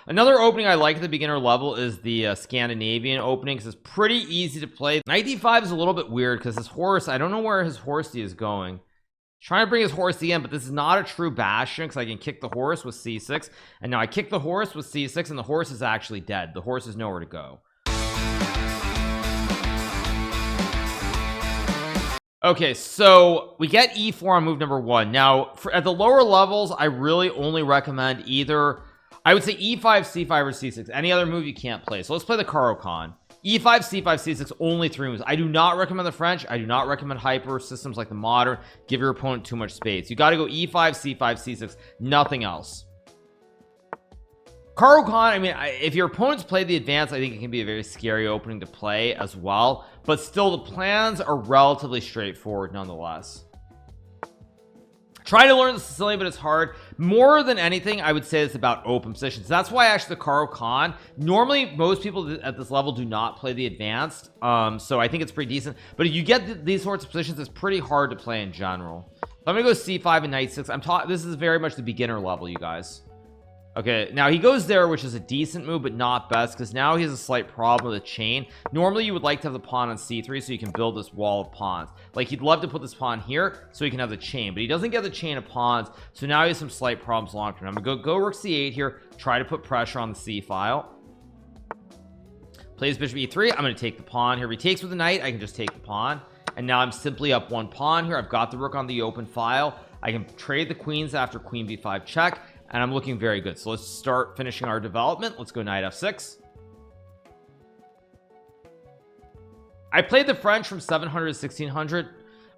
Another opening I like at the beginner level is the Scandinavian opening, because it's pretty easy to play. Knight d5 is a little bit weird because his horse, I don't know where his horsey is going. Trying to bring his horse in, but this is not a true bastion because I can kick the horse with c6, and now I kick the horse with c6 and the horse is actually dead. The horse is nowhere to go. Okay, so we get e4 on move number 1. Now at the lower levels, I really only recommend either, I would say e5 c5 or c6. Any other move you can't play. So let's play the Karo-Kann. e5 c5 c6, only 3 moves. I do not recommend the French. I do not recommend hyper systems like the modern. Give your opponent too much space. You got to go e5 c5 c6, nothing else. Karo-Kann, I mean, if your opponents play the advance, I think it can be a very scary opening to play as well, but still the plans are relatively straightforward nonetheless. Try to learn the Sicilian, but it's hard. More than anything, I would say it's about open positions. That's why actually the Karo-Kann, normally most people at this level do not play the advanced, so I think it's pretty decent, but if you get these sorts of positions, it's pretty hard to play in general. So I'm gonna go c5 and knight 6. This is very much the beginner level, you guys. Okay, now he goes there, which is a decent move but not best, because now he has a slight problem with the chain. Normally you would like to have the pawn on c3 so you can build this wall of pawns. Like, he'd love to put this pawn here so he can have the chain, but he doesn't get the chain of pawns, so now he has some slight problems long term. I'm gonna go rook c8 here, try to put pressure on the c file. Plays bishop e3. I'm gonna take the pawn here. If he takes with the knight, I can just take the pawn, and now I'm simply up 1 pawn here. I've got the rook on the open file. I can trade the queens after queen b5 check, and I'm looking very good. So let's start finishing our development. Let's go knight f6. I played the French from 700 to 1600.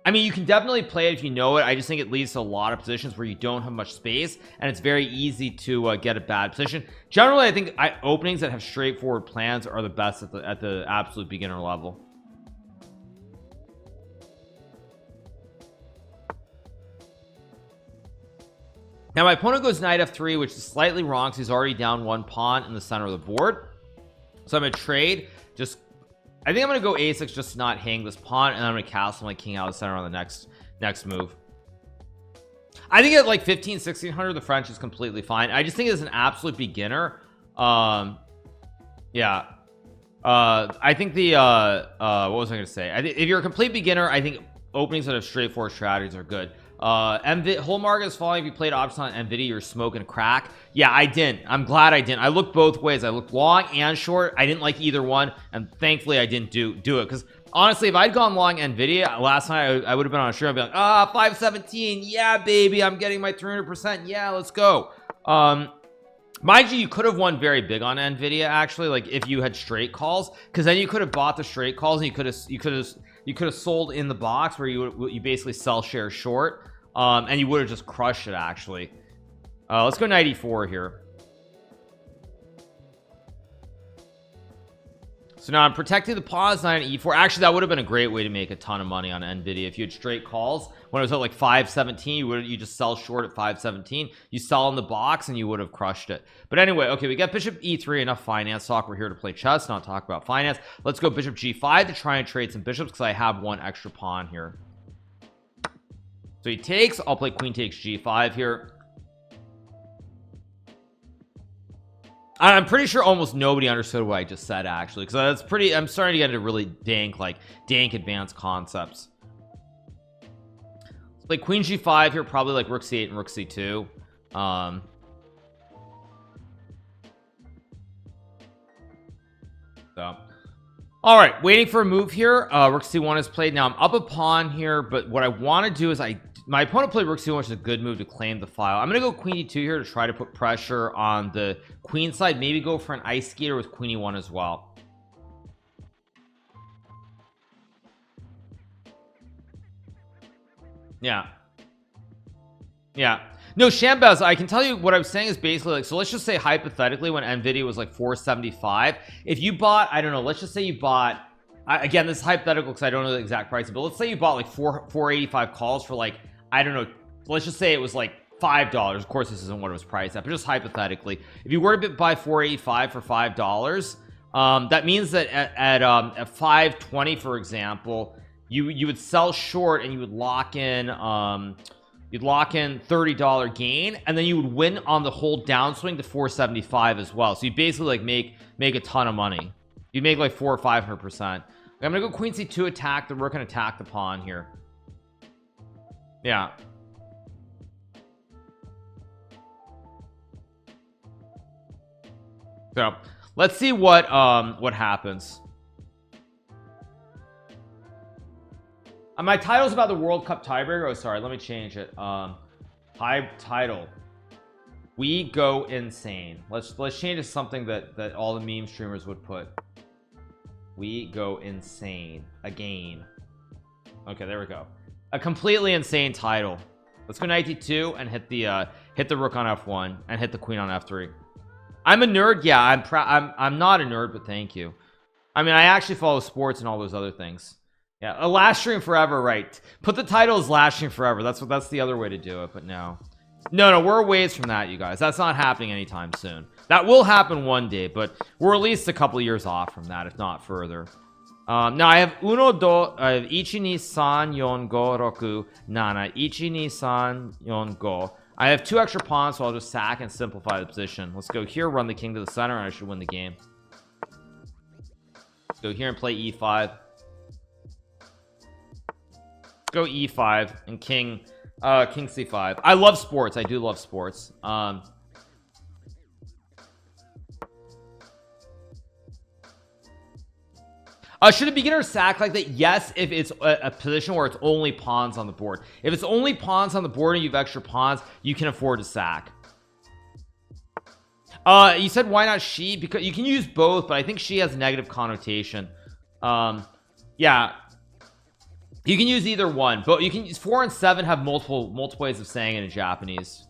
I mean, you can definitely play it if you know it. I just think it leads to a lot of positions where you don't have much space, and it's very easy to get a bad position. Generally, I think openings that have straightforward plans are the best at the absolute beginner level. Now my opponent goes knight f3, which is slightly wrong because he's already down 1 pawn in the center of the board. So I'm gonna trade, I think I'm gonna go a6 just to not hang this pawn, and I'm gonna castle my king out of the center on the next move. I think at like 1600 the French is completely fine. I just think as an absolute beginner, yeah, I think the what was I gonna say, if you're a complete beginner, I think openings that have straightforward strategies are good. Holmark is falling. If you played options on Nvidia, you're smoking crack. Yeah, I didn't. I'm glad I didn't. I looked both ways. I looked long and short. I didn't like either one, and thankfully I didn't do it, because honestly, if I'd gone long Nvidia last night, I would have been on a stream. I'd be like, 517, yeah baby, I'm getting my 300%, yeah, let's go. Mind you, you could have won very big on Nvidia actually, like if you had straight calls, because then you could have bought the straight calls and you could have sold in the box where you basically sell shares short, and you would have just crushed it actually. Let's go knight e4 here. So now I'm protecting the pawns, knight on e4. Actually, that would have been a great way to make a ton of money on Nvidia if you had straight calls when it was at like 517. You just sell short at 517, you sell in the box, and you would have crushed it. But anyway, okay, we got bishop e3. Enough finance talk. We're here to play chess, not talk about finance. Let's go bishop g5 to try and trade some bishops, because I have 1 extra pawn here. So he takes. I'll play queen takes g5 here. I'm pretty sure almost nobody understood what I just said actually, because that's pretty, I'm starting to get into really dank advanced concepts. Let's play queen g5 here, probably like rook c8 and rook c2. So all right, waiting for a move here. Rook c1 is played. Now I'm up a pawn here, but what I want to do is my opponent played rook c1, which is a good move to claim the file. I'm gonna go queen e2 here to try to put pressure on the queen side, maybe go for an ice skater with queen e1 as well. Yeah, no, Shambaz, I can tell you what I'm saying is basically like, so let's just say hypothetically when Nvidia was like 475, if you bought, I don't know, let's just say you bought, again, this is hypothetical because I don't know the exact price, but let's say you bought like 485 calls for like, I don't know, let's just say it was like $5. Of course this isn't what it was priced at, but just hypothetically, if you were to buy 485 for $5, that means that at 520, for example, you would sell short and you would lock in you'd lock in $30 gain, and then you would win on the whole downswing to 475 as well. So you basically like make a ton of money. You make like 400 or 500%. I'm gonna go queen c2, attack the rook and attack the pawn here. Yeah. So let's see what happens. My title's about the World Cup tiebreaker. Oh, sorry, let me change it. Title. We go insane. Let's change it to something that all the meme streamers would put. We go insane again. Okay, there we go. A completely insane title. Let's go knight d2 and hit the rook on f1 and hit the queen on f3. I'm a nerd. Yeah, I'm not a nerd, but thank you. I mean, I actually follow sports and all those other things. Yeah, a last stream forever, right? Put the title as last stream forever. That's the other way to do it, but no, we're a ways from that, you guys. That's not happening anytime soon. That will happen one day, but we're at least a couple of years off from that, if not further. Now I have I have ichi ni san yon go roku nana ichi ni san yon go. I have 2 extra pawns, so I'll just sack and simplify the position. Let's go here, run the king to the center, and I should win the game. Let's go here and play e5. Go e5 and king c5. I love sports. I do love sports. Should a beginner sack like that? Yes, if it's a position where it's only pawns on the board. If it's only pawns on the board and you have extra pawns, you can afford to sack. You said why not she? Because you can use both, but I think she has a negative connotation. Yeah, you can use either one, but you can use 4 and 7 have multiple ways of saying it in Japanese,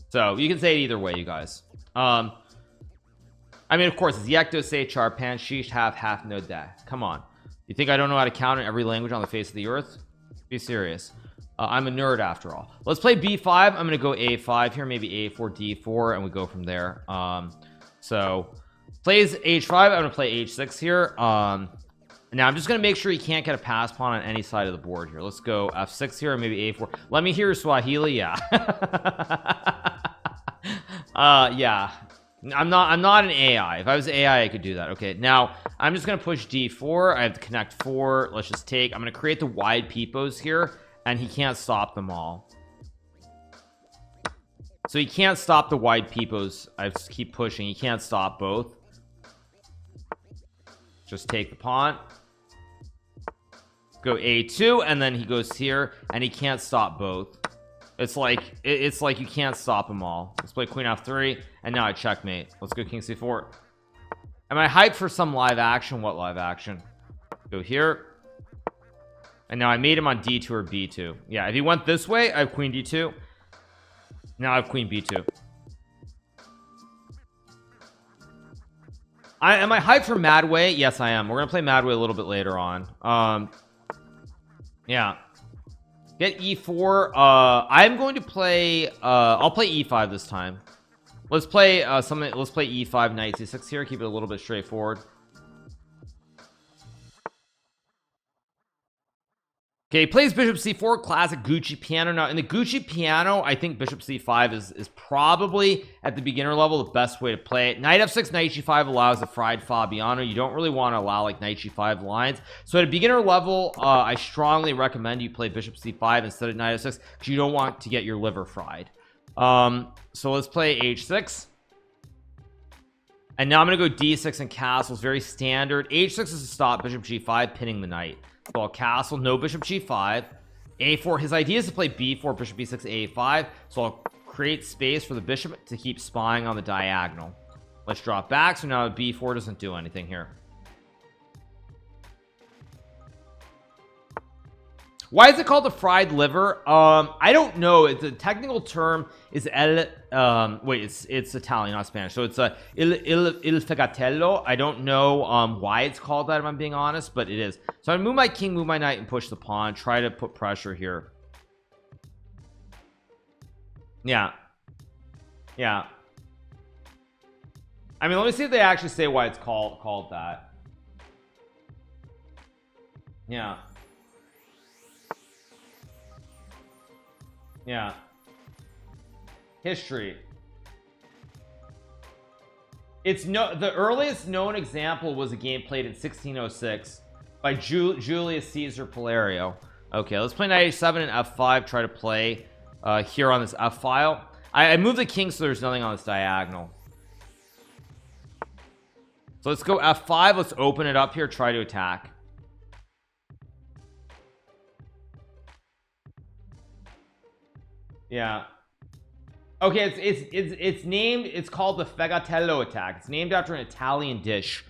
so you can say it either way, you guys. I mean, of course, it's Yekto say char pan shish half no da. Come on, you think I don't know how to count in every language on the face of the earth? Be serious. I'm a nerd after all. Let's play b5. I'm gonna go a5 here, maybe a4 d4, and we go from there. So plays h5. I'm gonna play h6 here. Now I'm just gonna make sure he can't get a pass pawn on any side of the board here. Let's go f6 here, or maybe a4. Let me hear your Swahili. Yeah. Yeah, I'm not an AI. If I was AI, I could do that. Okay, now I'm just gonna push d4. I have to connect 4. Let's just take. I'm gonna create the wide peepos here, and he can't stop them all. So he can't stop the wide peepos. I just keep pushing. He can't stop both. Just take the pawn, go a2, and then he goes here, and he can't stop both. It's like you can't stop them all. Let's play queen f3, and now I checkmate. Let's go king c4. Am I hyped for some live action? What live action? Go here, and now I made him on d2 or b2. Yeah, if he went this way, I have queen d2. Now I have queen b2. Am I hyped for Madway? Yes, I am. We're gonna play Madway a little bit later on. Yeah, get e4. I'm going to play I'll play e5 this time. Let's play something. Let's play e5 knight c6 here. Keep it a little bit straightforward. Okay, he plays bishop c4, classic Gucci piano. Now in the Gucci piano, I think bishop c5 is probably at the beginner level the best way to play it. Knight f6, knight g5 allows the fried Fabiano. You don't really want to allow like knight g5 lines. So at a beginner level, I strongly recommend you play bishop c5 instead of knight f6, because you don't want to get your liver fried. So let's play h6, and now I'm gonna go d6 and castles. Very standard. h6 is to stop bishop g5, pinning the knight. So I'll castle, no bishop g5, a4. His idea is to play b4, bishop b6, a5. So I'll create space for the bishop to keep spying on the diagonal. Let's drop back. So now b4 doesn't do anything here. Why is it called the fried liver? I don't know. It's a technical term. Is it's Italian, not Spanish. So it's il fegatello. I don't know why it's called that, if I'm being honest, but it is. So I move my king, move my knight, and push the pawn. Try to put pressure here. Yeah, yeah. I mean, let me see if they actually say why it's called that. Yeah. Yeah. History. The earliest known example was a game played in 1606 by Julius Caesar Palerio. Okay, let's play knight h7 and f5. Try to play here on this f file. I moved the king so there's nothing on this diagonal. So let's go f5. Let's open it up here. Try to attack. Yeah. Okay, it's named. It's called the Fegatello attack. It's named after an Italian dish.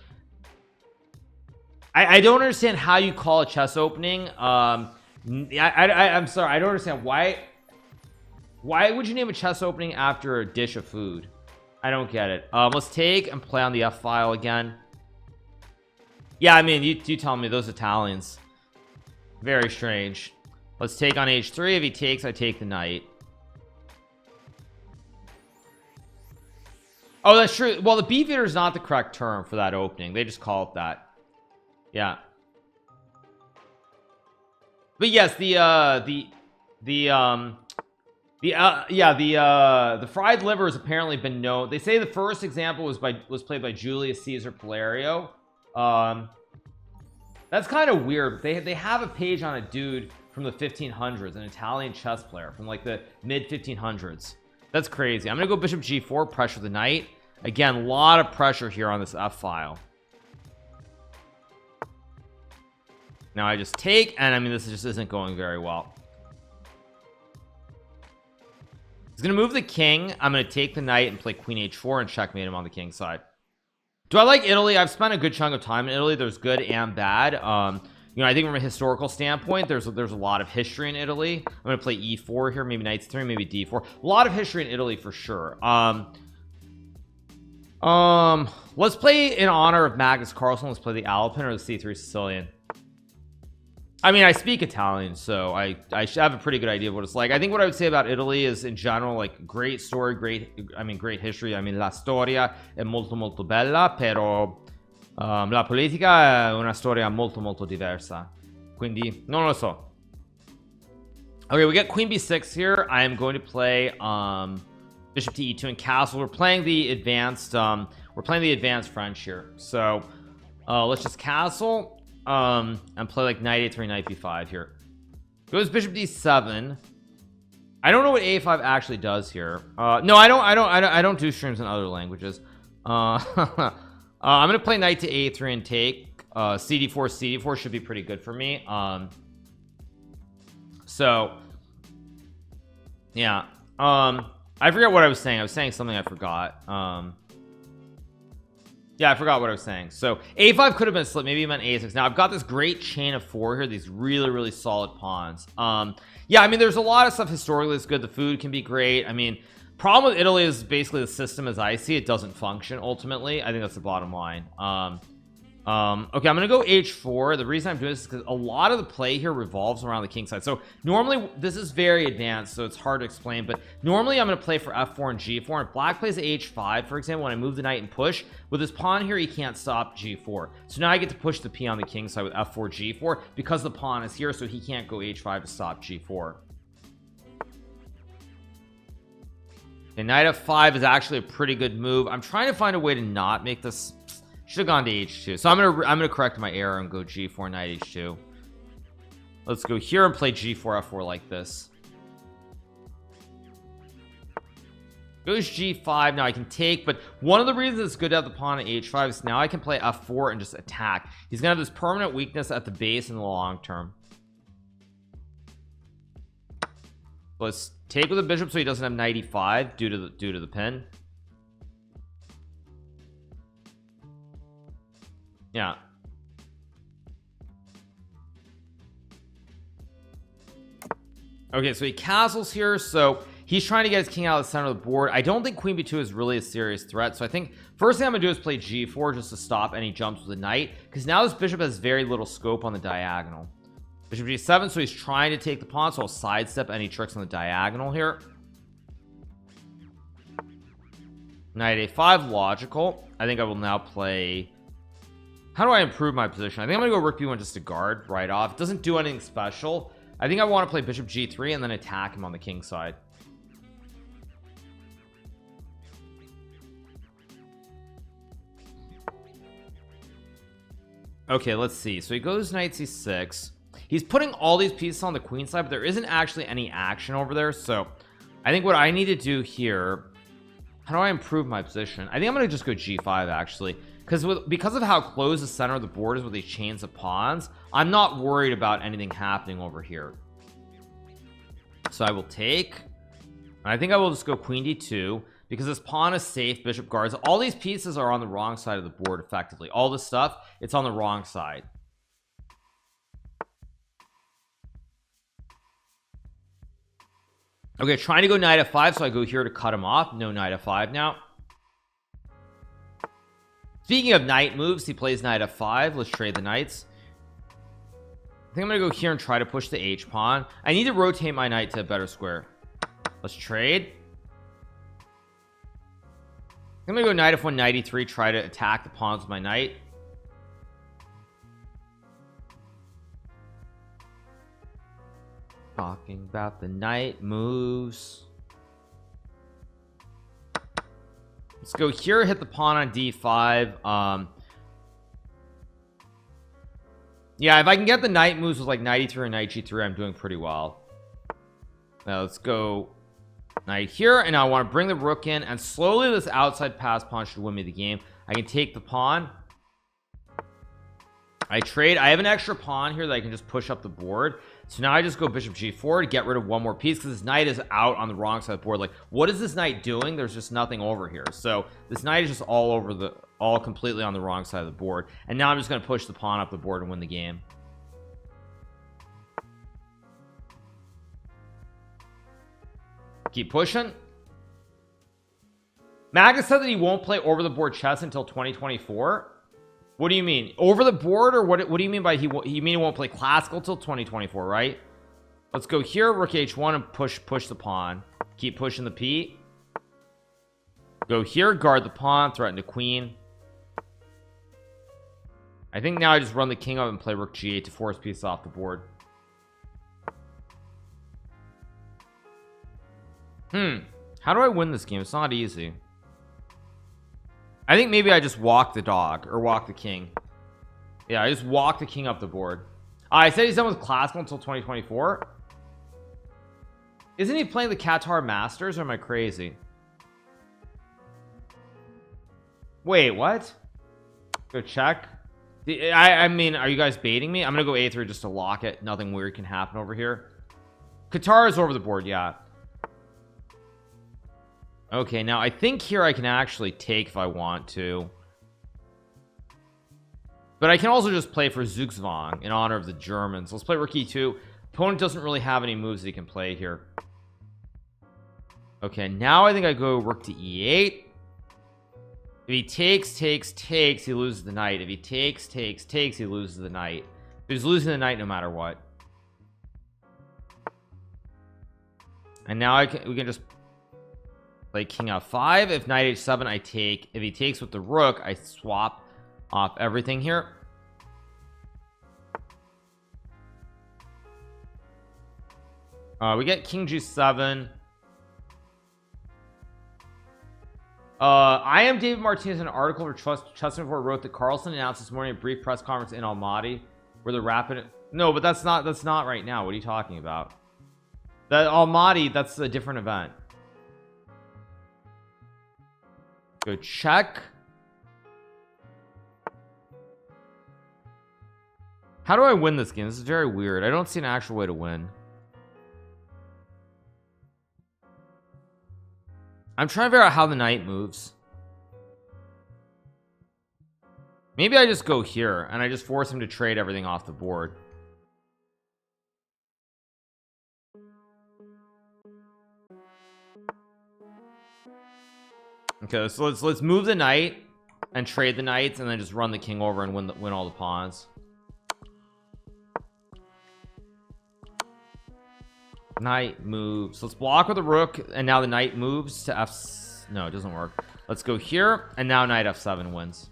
I don't understand how you call a chess opening. I'm sorry. I don't understand why would you name a chess opening after a dish of food? I don't get it. Let's take and play on the F file again. Yeah, I mean, you tell me, those Italians, very strange. Let's take on h3. If he takes, I take the knight. Oh, that's true. Well, the beefeater is not the correct term for that opening. They just call it that. Yeah. But yes, the fried liver has apparently been known. They say the first example was played by Julius Caesar Palerio. That's kind of weird. They have a page on a dude from the 1500s, an Italian chess player from like the mid 1500s. That's crazy. I'm gonna go bishop g4, pressure the knight. Again, a lot of pressure here on this f file. Now I just take, and I mean, this just isn't going very well. He's gonna move the king. I'm gonna take the knight and play queen h4 and checkmate him on the king side. Do I like Italy? I've spent a good chunk of time in Italy. There's good and bad. You know, I think from a historical standpoint, there's a lot of history in Italy. I'm gonna play e4 here, maybe knight 3, maybe d4. A lot of history in Italy for sure. Let's play in honor of Magnus Carlsen. Let's play the Alpin or the c3 Sicilian. I mean, I speak Italian, so I should have a pretty good idea of what it's like. I think what I would say about Italy is, in general, like, great story, great history. I mean, la storia è molto molto bella, però la politica è una storia molto molto diversa. Quindi non lo so. Okay, we get queen b6 here. I am going to play bishop to e2 and castle. We're playing the advanced French here. So let's just castle and play like knight a3, knight b5 here. Goes bishop d7. I don't know what a5 actually does here. No, I don't do streams in other languages. I'm gonna play knight to a3 and take cd4 should be pretty good for me. So yeah, I forget what I was saying. I was saying something I forgot. Yeah, I forgot what I was saying. So a5 could have been split. Maybe it meant a6. Now I've got this great chain of 4 here, these really solid pawns. Yeah, I mean, there's a lot of stuff historically that's good. The food can be great. I mean, problem with Italy is basically the system as I see it doesn't function ultimately. I think that's the bottom line. Okay, I'm gonna go h4. The reason I'm doing this is because a lot of the play here revolves around the king side. So normally this is very advanced, so it's hard to explain, but normally I'm gonna play for f4 and g4, and if black plays h5, for example, when I move the knight and push with this pawn here, he can't stop g4. So now I get to push the p on the king side with f4 g4 because the pawn is here, so he can't go h5 to stop g4. And knight f5 is actually a pretty good move. I'm trying to find a way to not make this. Should have gone to h2. So I'm gonna correct my error and go g4, knight h2. Let's go here and play g4 f4 like this. Goes g5. Now I can take, but one of the reasons it's good to have the pawn at h5 is now I can play f4 and just attack. He's gonna have this permanent weakness at the base in the long term. Let's take with the bishop so he doesn't have knight e5 due to the pin. Yeah. Okay, so he castles here, so he's trying to get his king out of the center of the board. I don't think queen b2 is really a serious threat, so I think first thing I'm gonna do is play g4 just to stop any jumps with the knight, because now this bishop has very little scope on the diagonal. Bishop g7, so he's trying to take the pawn, so I'll sidestep any tricks on the diagonal here. Knight a5, logical. I think I will now play. How do I improve my position? I think I'm gonna go rook b1 just to guard right off. It doesn't do anything special, I think I want to play bishop g3 and then attack him on the king side. Okay, let's see. So he goes knight c6. He's putting all these pieces on the queen side, but there isn't actually any action over there. So I think what I need to do here, how do I improve my position? I think I'm going to just go g5 actually, because of how close the center of the board is with these chains of pawns. I'm not worried about anything happening over here. So I will take, I think I will just go queen d2 because this pawn is safe. Bishop guards. All these pieces are on the wrong side of the board. Effectively all this stuff, it's on the wrong side. Okay, trying to go knight f5, so I go here to cut him off. No knight f5 now. Speaking of knight moves, he plays knight f5. Let's trade the knights. I think I'm gonna go here and try to push the h pawn. I need to rotate my knight to a better square. Let's trade. I'm gonna go knight f1, knight e3, try to attack the pawns with my knight. Talking about the knight moves. Let's go here, hit the pawn on d5. Yeah, if I can get the knight moves with like knight e3 or knight g3, I'm doing pretty well. Now let's go knight here, and I want to bring the rook in, and slowly this outside pass pawn should win me the game. I can take the pawn. I trade. I have an extra pawn here that I can just push up the board. So now I just go bishop g4 to get rid of one more piece, because this knight is out on the wrong side of the board. Like, what is this knight doing? There's just nothing over here. So this knight is just all completely on the wrong side of the board, and now I'm just going to push the pawn up the board and win the game. Keep pushing. Magus said that he won't play over the board chess until 2024. What do you mean, over the board, or what do you mean by you mean he won't play classical till 2024, right? Let's go here, rook h1, and push the pawn. Keep pushing the p. Go here, guard the pawn, threaten the queen. I think now I just run the king up and play rook g8 to force pieces off the board. How do I win this game? It's not easy. I think maybe I just walk the dog or walk the king. Yeah, I just walk the king up the board. I said he's done with classical until 2024. Isn't he playing the Qatar Masters, or am I crazy? Wait, what? Go check. I mean, are you guys baiting me? I'm gonna go a3 just to lock it. Nothing weird can happen over here. Qatar is over the board, yeah. Okay, now I think here I can actually take if I want to, but I can also just play for Zugzwang in honor of the Germans. Let's play rook e2. Opponent doesn't really have any moves that he can play here. Okay, now I think I go rook to e8. If he takes, he loses the knight. If he takes, he loses the knight. He's losing the knight no matter what. And now we can just play king f5. If knight h7, I take. If he takes with the rook, I swap off everything here. We get king g7. I am David Martinez. An article for Chess24 wrote that Carlson announced this morning a brief press conference in Almaty where the rapid no, but that's not right now. What are you talking about? That Almaty, that's a different event. Go check. How do I win this game? This is very weird. I don't see an actual way to win. I'm trying to figure out how the knight moves. Maybe I just go here and I just force him to trade everything off the board. Okay, so let's move the knight and trade the knights, and then just run the king over and win all the pawns. Knight moves. Let's block with the rook, and now the knight moves to f. No, it doesn't work. Let's go here, and now knight f7 wins.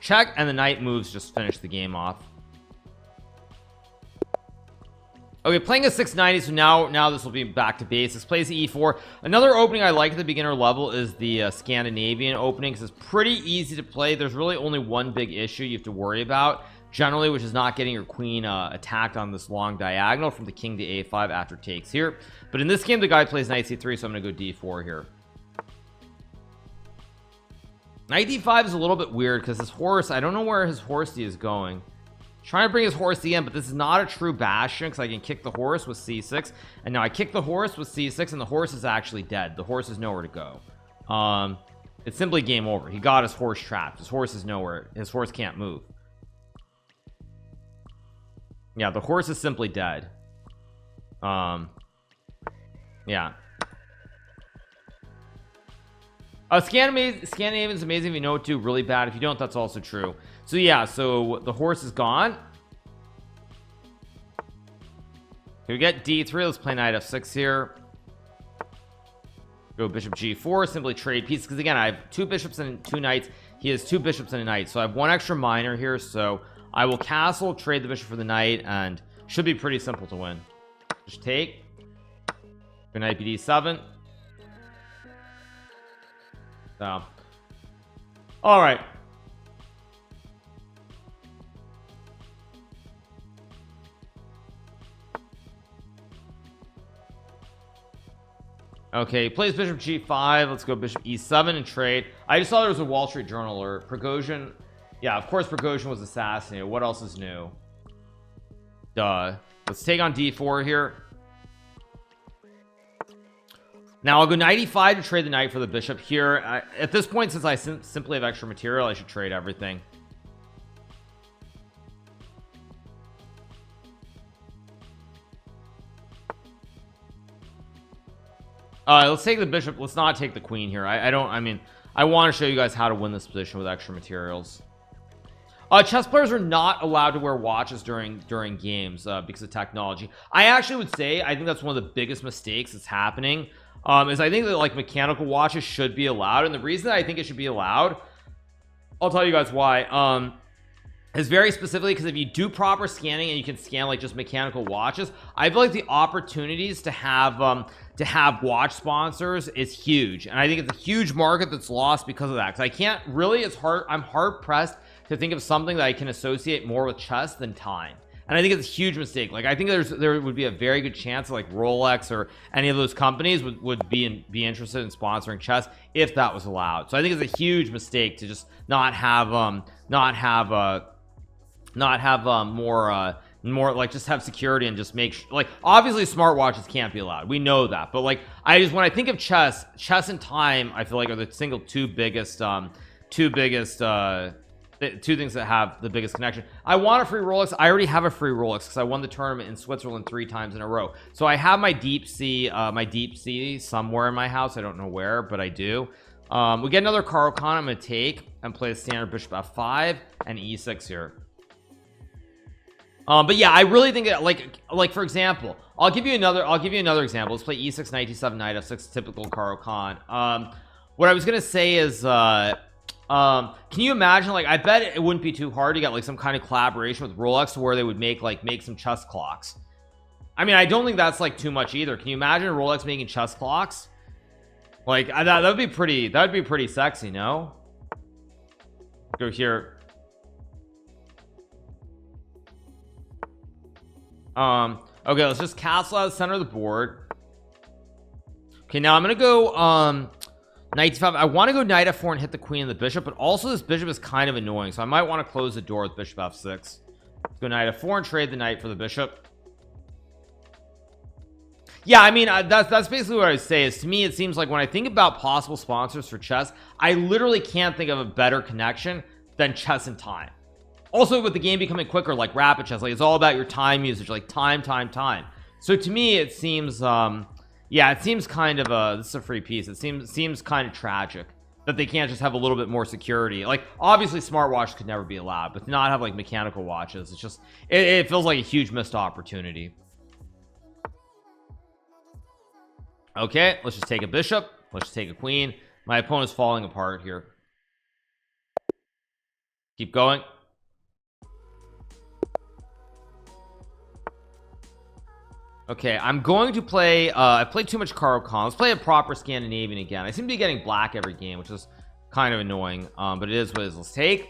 check, and the knight moves just finish the game off. Okay, playing a 690, so now this will be back to basics. Plays e4. Another opening I like at the beginner level is the Scandinavian opening, because it's pretty easy to play. There's really only one big issue you have to worry about generally, which is not getting your queen attacked on this long diagonal from the king to a5 after takes here. But in this game, the guy plays knight c3, so I'm gonna go d4 here. Knight d5 is a little bit weird because his horse, I don't know where his horse d is going. Trying to bring his horse in, but this is not a true bastion because I can kick the horse with c6, and now I kick the horse with c6, and the horse is actually dead. The horse is nowhere to go. It's simply game over. He got his horse trapped. His horse is nowhere. His horse can't move. Yeah, the horse is simply dead. Yeah. Scandinavian's amazing if you know what to do, really bad if you don't. That's also true. So yeah, so the horse is gone. Here we get d3. Let's play knight f6 here. Go bishop g4, simply trade pieces, because again I have 2 bishops and 2 knights. He has 2 bishops and a knight, so I have 1 extra miner here, so I will castle, trade the bishop for the knight, and should be pretty simple to win. Just take. Good knight bd7. So all right, okay, he plays bishop g5. Let's go bishop e7 and trade. I just saw there was a Wall Street Journal alert. Prigozhin, yeah, of course Prigozhin was assassinated. What else is new? Duh. Let's take on d4 here. Now I'll go knight e5 to trade the knight for the bishop here. At this point, since I simply have extra material, I should trade everything. Let's take the bishop. Let's not take the queen here. I mean, I want to show you guys how to win this position with extra materials. Chess players are not allowed to wear watches during games because of technology. I actually would say I think that's one of the biggest mistakes that's happening. Is I think that like mechanical watches should be allowed, and the reason that I think it should be allowed, I'll tell you guys why, is very specifically because if you do proper scanning and you can scan like just mechanical watches, I feel like the opportunities to have watch sponsors is huge, and I think it's a huge market that's lost because of that. Because I can't really, I'm hard pressed to think of something that I can associate more with chess than time. And I think it's a huge mistake. Like I think there would be a very good chance like Rolex or any of those companies would be interested in sponsoring chess if that was allowed. So I think it's a huge mistake to just not have more like just have security and just make like obviously smartwatches can't be allowed. We know that, but like when I think of chess and time, I feel like are the two biggest two things that have the biggest connection. I want a free Rolex. I already have a free Rolex because I won the tournament in Switzerland 3 times in a row. So I have my deep sea somewhere in my house. I don't know where, but I do. We get another Karo-Kann. I'm gonna take and play the standard bishop f5 and e6 here. But yeah, I really think that like for example, I'll give you another example. Let's play e6 knight d7 knight f6, typical Karo-Kann. What I was gonna say is can you imagine, like I bet it wouldn't be too hard to get like some kind of collaboration with Rolex to where they would make some chess clocks. I mean, I don't think that's like too much either. Can you imagine Rolex making chess clocks? Like that would be pretty sexy, no? Go here. Okay, let's just castle out of the center of the board. Okay, now I'm gonna go knight d5. I want to go knight f4 and hit the queen and the bishop, but also this bishop is kind of annoying, so I might want to close the door with bishop f6. Let's go knight f4 and trade the knight for the bishop. Yeah, I mean that's basically what I would say. Is to me it seems like when I think about possible sponsors for chess, I literally can't think of a better connection than chess and time. Also with the game becoming quicker, like rapid chess, like it's all about your time usage, like time. So to me it seems yeah, it seems kind of this is a free piece. It seems kind of tragic that they can't just have a little bit more security. Like obviously smartwatches could never be allowed, but to not have like mechanical watches, it's just it feels like a huge missed opportunity. Okay, let's just take a bishop. Let's just take a queen. My opponent's falling apart here. Keep going. Okay, I'm going to play I played too much Karo-Kann. Let's play a proper Scandinavian again. I seem to be getting black every game, which is kind of annoying, but it is what it is. Let's take.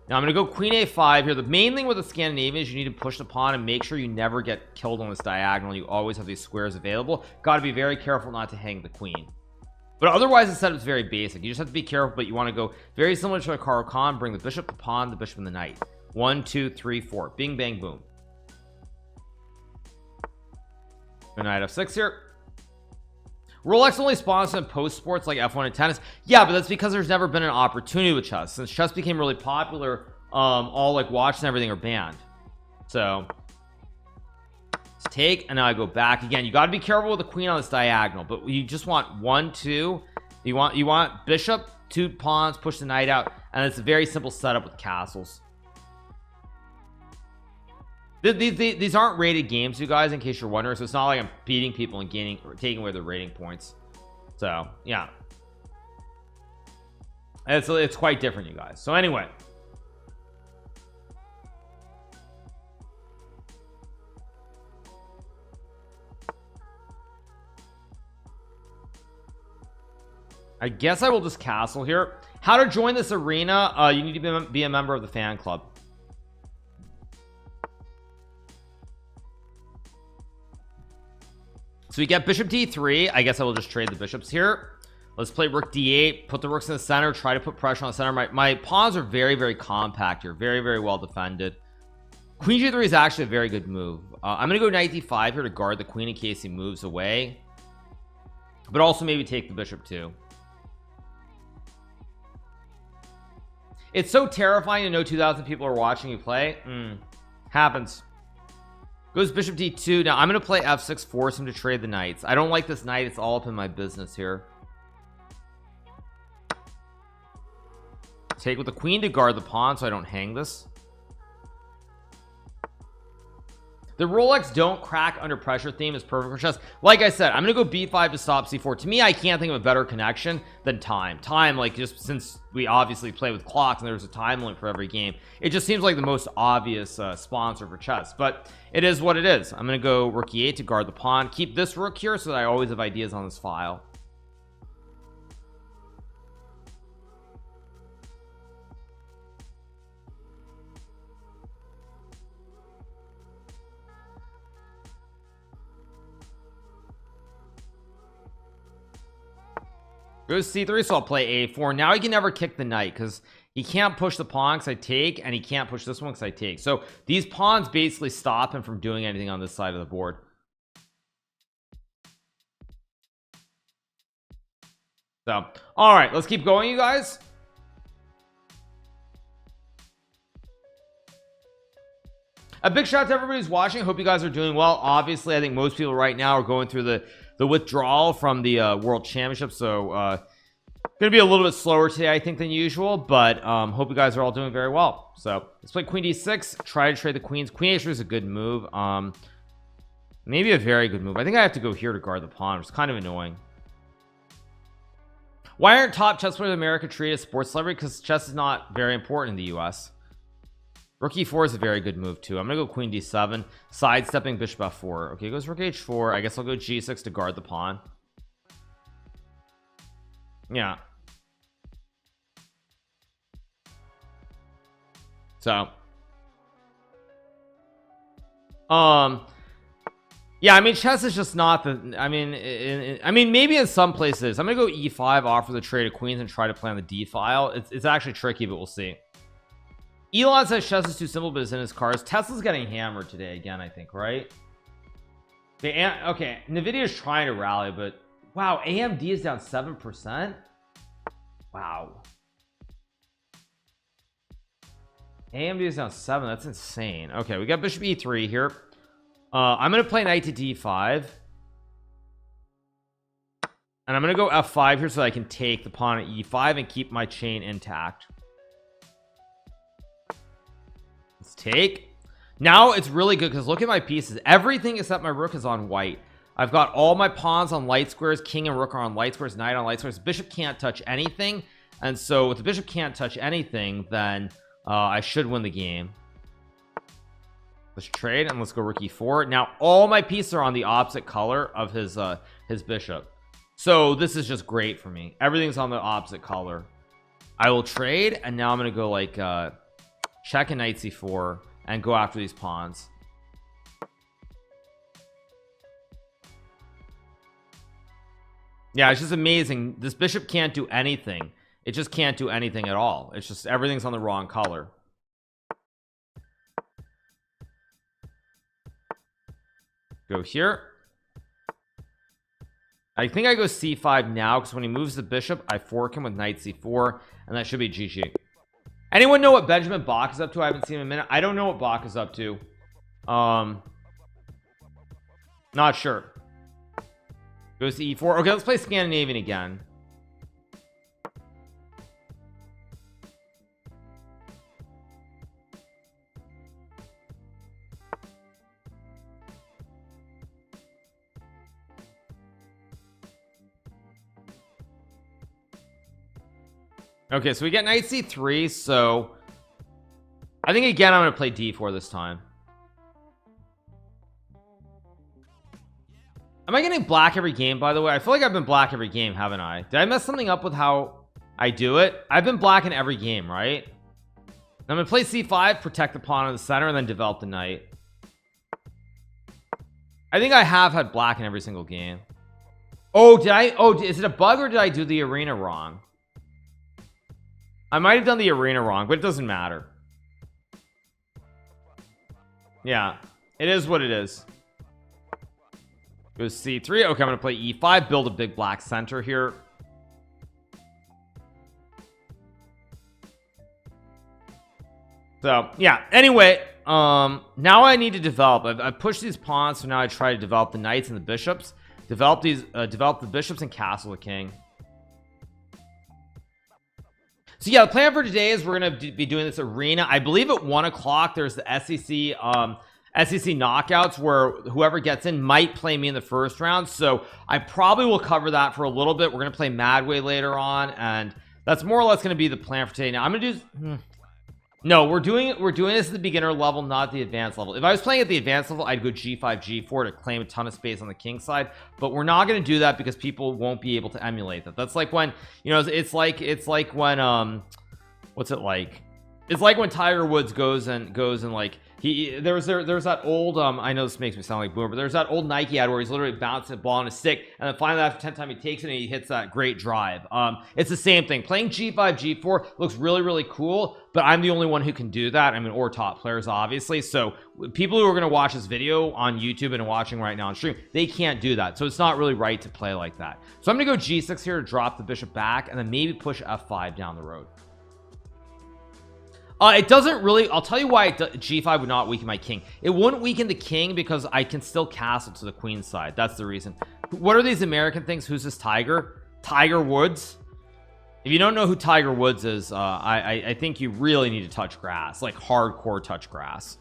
Now I'm gonna go queen a5 here. The main thing with the Scandinavian is you need to push the pawn and make sure you never get killed on this diagonal. You always have these squares available. Got to be very careful not to hang the queen, but otherwise the setup is very basic. You just have to be careful, but you want to go very similar to a Karo-Kann. Bring the bishop, the pawn, the bishop, and the knight. 1 2 3 4 bing bang boom. Knight f6 here. Rolex only spawns in post sports like F1 and tennis. Yeah, but that's because there's never been an opportunity with chess. Since chess became really popular, all like watches and everything are banned. So let's take, and now I go back again. You got to be careful with the queen on this diagonal, but you just want 1 2. You want bishop, 2 pawns, push the knight out, and it's a very simple setup with castles. These aren't rated games, you guys, in case you're wondering, so it's not like I'm beating people and gaining or taking away their rating points. So yeah, it's quite different, you guys. So anyway, I guess I will just castle here. How to join this arena? You need to be a member of the fan club. So we get bishop d3. I guess I will just trade the bishops here. Let's play rook d8, put the rooks in the center, try to put pressure on the center. My pawns are very, very compact here, very, very well defended. Queen g3 is actually a very good move. I'm gonna go knight d5 here to guard the queen in case he moves away, but also maybe take the bishop too. It's so terrifying to know 2,000 people are watching you play. Happens. Goes bishop d2. Now I'm gonna play f6, force him to trade the knights. I don't like this knight. It's all up in my business here. Take with the queen to guard the pawn so I don't hang this. The Rolex don't crack under pressure theme is perfect for chess. Like I said, I'm gonna go b5 to stop c4. To me, I can't think of a better connection than time. Like, just since we obviously play with clocks and there's a time limit for every game, it just seems like the most obvious sponsor for chess, but it is what it is. I'm gonna go rook e8 to guard the pawn, keep this rook here so that I always have ideas on this file. Goes c3, so I'll play a4. Now he can never kick the knight because he can't push the pawn because I take, and he can't push this one because I take. So these pawns basically stop him from doing anything on this side of the board. So all right, let's keep going, you guys. A big shout out to everybody who's watching. Hope you guys are doing well. Obviously, I think most people right now are going through the withdrawal from the World Championship, so gonna be a little bit slower today, I think, than usual, but hope you guys are all doing very well. So let's play queen d6, try to trade the queens. Queen h3 is a good move, maybe a very good move. I think I have to go here to guard the pawn, which is kind of annoying. Why aren't top chess players in America treated as sports celebrity? Because chess is not very important in the US. Rook e4 is a very good move too. I'm gonna go queen d7, sidestepping bishop f4. Okay, goes rook h4. I guess I'll go g6 to guard the pawn. Yeah. So yeah, I mean, chess is just not the, I mean maybe in some places. I'm gonna go e5, offer the trade of queens, and try to play on the d file. It's actually tricky, but we'll see. Elon says chess is too simple, but it's in his cars. Tesla's getting hammered today again, I think, right? Okay, Nvidia is trying to rally, but wow, AMD is down 7%. Wow, AMD is down 7. That's insane. Okay, we got bishop e3 here. I'm gonna play knight to d5, and I'm gonna go f5 here so that I can take the pawn at e5 and keep my chain intact. Let's take. Now it's really good because look at my pieces. Everything except my rook is on white. I've got all my pawns on light squares. King and rook are on light squares, knight on light squares. Bishop can't touch anything, and so if the bishop can't touch anything, then I should win the game. Let's trade and let's go rook e4. Now all my pieces are on the opposite color of his bishop, so this is just great for me. Everything's on the opposite color. I will trade, and now I'm gonna go like check and knight c4 and go after these pawns. Yeah, it's just amazing. This bishop can't do anything. It just can't do anything at all. It's just everything's on the wrong color. Go here. I think I go c5 now, because when he moves the bishop I fork him with knight c4, and that should be GG. Anyone know what Benjamin Bach is up to? I haven't seen him in a minute. I don't know what Bach is up to. Not sure. Goes to e4. Okay, let's play Scandinavian again. Okay, so we get knight c3, so I think again I'm gonna play d4 this time. Am I getting black every game, by the way? I feel like I've been black every game, haven't I? Did I mess something up with how I do it? I've been black in every game, right? I'm gonna play c5, protect the pawn in the center, and then develop the knight. I think I have had black in every single game. Oh, did I? Oh, is it a bug, or did I do the arena wrong? I might have done the arena wrong, but it doesn't matter. Yeah, it is what it is. Goes c3. Okay, I'm gonna play e5, build a big black center here. So yeah, anyway, now I need to develop. I've pushed these pawns, so now I try to develop the knights and the bishops. Develop the bishops and castle the king. So yeah, the plan for today is we're going to be doing this arena. I believe at 1 o'clock there's the SEC knockouts where whoever gets in might play me in the first round. So I probably will cover that for a little bit. We're going to play Madway later on, and that's more or less going to be the plan for today. Now I'm going to do no, we're doing this at the beginner level, not the advanced level. If I was playing at the advanced level, I'd go g5 g4 to claim a ton of space on the king side, but we're not going to do that because people won't be able to emulate that. That's like when, you know, it's like when what's it like? It's like when Tiger Woods goes and like there's that old I know this makes me sound like boomer, but there's that old Nike ad where he's literally bouncing the ball on a stick, and then finally after 10 times he takes it and he hits that great drive. It's the same thing. Playing g5 g4 looks really cool, but I'm the only one who can do that. I mean, or top players obviously. So people who are going to watch this video on YouTube and watching right now on stream, they can't do that. So it's not really right to play like that. So I'm gonna go g6 here to drop the bishop back, and then maybe push f5 down the road. It doesn't really. I'll tell you why g5 would not weaken my king. It wouldn't weaken the king because I can still castle to the queen side. That's the reason. What are these American things? Who's this Tiger Woods? If you don't know who Tiger Woods is, I think you really need to touch grass, like hardcore touch grass.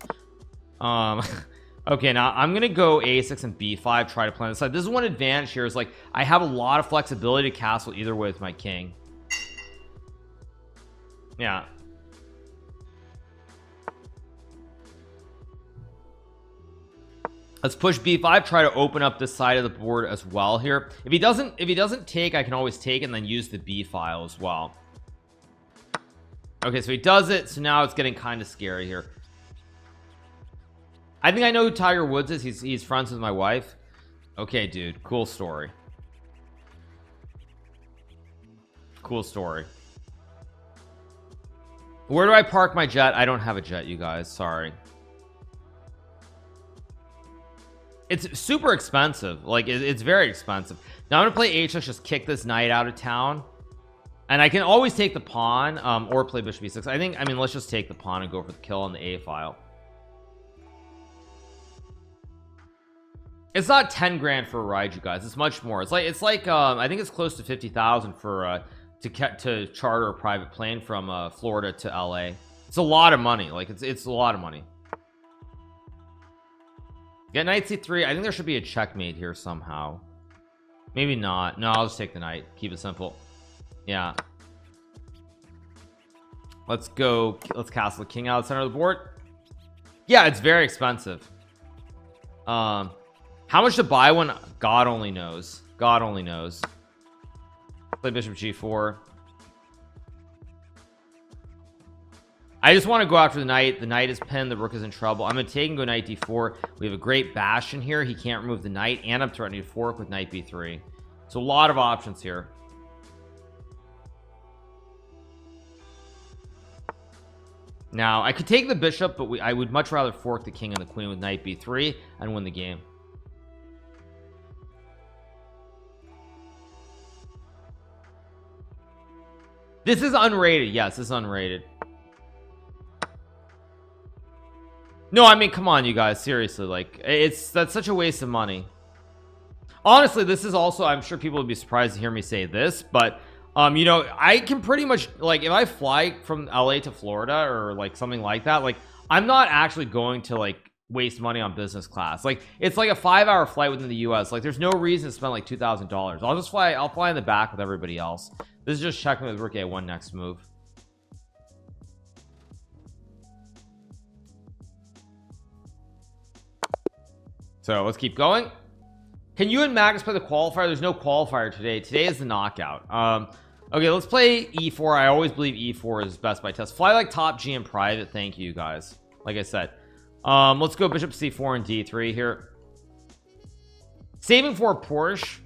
Okay, now I'm gonna go a6 and b5, try to plan this side. This is one advantage here, is like I have a lot of flexibility to castle either way with my king. Yeah. Let's push b5, try to open up this side of the board as well here. If he doesn't take, I can always take it and then use the b file as well. Okay, so he does it, so now it's getting kind of scary here. I think I know who Tiger Woods is. He's friends with my wife. Okay, dude, cool story. Cool story. Where do I park my jet? I don't have a jet, you guys, sorry. It's super expensive. Like it's very expensive. Now I'm gonna play h6, just kick this knight out of town, and I can always take the pawn, or play bishop e6. I mean let's just take the pawn and go for the kill on the a file. It's not 10 grand for a ride, you guys. It's much more. It's like I think it's close to 50,000 for to charter a private plane from Florida to LA. It's a lot of money. Like it's a lot of money. Get knight c3. I think there should be a checkmate here somehow. Maybe not. No, I'll just take the knight. Keep it simple. Yeah. Let's go. Let's castle the king out of the center of the board. Yeah, it's very expensive. How much to buy one? God only knows. God only knows. Play bishop g4. I just want to go after the knight. The knight is pinned, the rook is in trouble. I'm gonna take and go knight d4. We have a great bastion here. He can't remove the knight, and I'm threatening to fork with knight b3. So a lot of options here. Now I could take the bishop, but I would much rather fork the king and the queen with knight b3 and win the game. This is unrated. Yes, this is unrated. No, I mean, come on, you guys, seriously, like, that's such a waste of money. Honestly, this is also, I'm sure people would be surprised to hear me say this, but you know, I can pretty much, like, if I fly from LA to Florida or like something like that, like, I'm not actually going to like waste money on business class. Like, it's like a 5-hour flight within the US. Like, there's no reason to spend like $2,000. I'll fly in the back with everybody else. This is just checking with rook a1 next move. So let's keep going. Can you and Magnus play the qualifier? There's no qualifier today. Today is the knockout. Okay, let's play e4. I always believe e4 is best by test. Fly like top G in private. Thank you, guys. Like I said, let's go bishop c4 and d3 here. Saving for Porsche.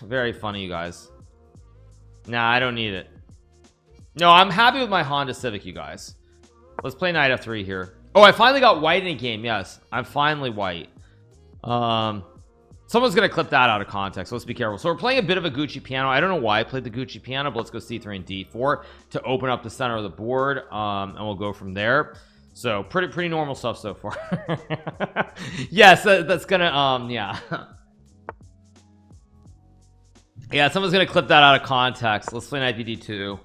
Very funny, you guys. Nah, I don't need it. No, I'm happy with my Honda Civic, you guys. Let's play knight f3 here. Oh, I finally got white in a game. Yes, I'm finally white. Someone's gonna clip that out of context, so let's be careful. So we're playing a bit of a Gucci piano. I don't know why I played the Gucci piano, but let's go c3 and d4 to open up the center of the board, and we'll go from there. So pretty normal stuff so far. Yes, that's gonna yeah. Yeah, someone's gonna clip that out of context. Let's play knight bd2.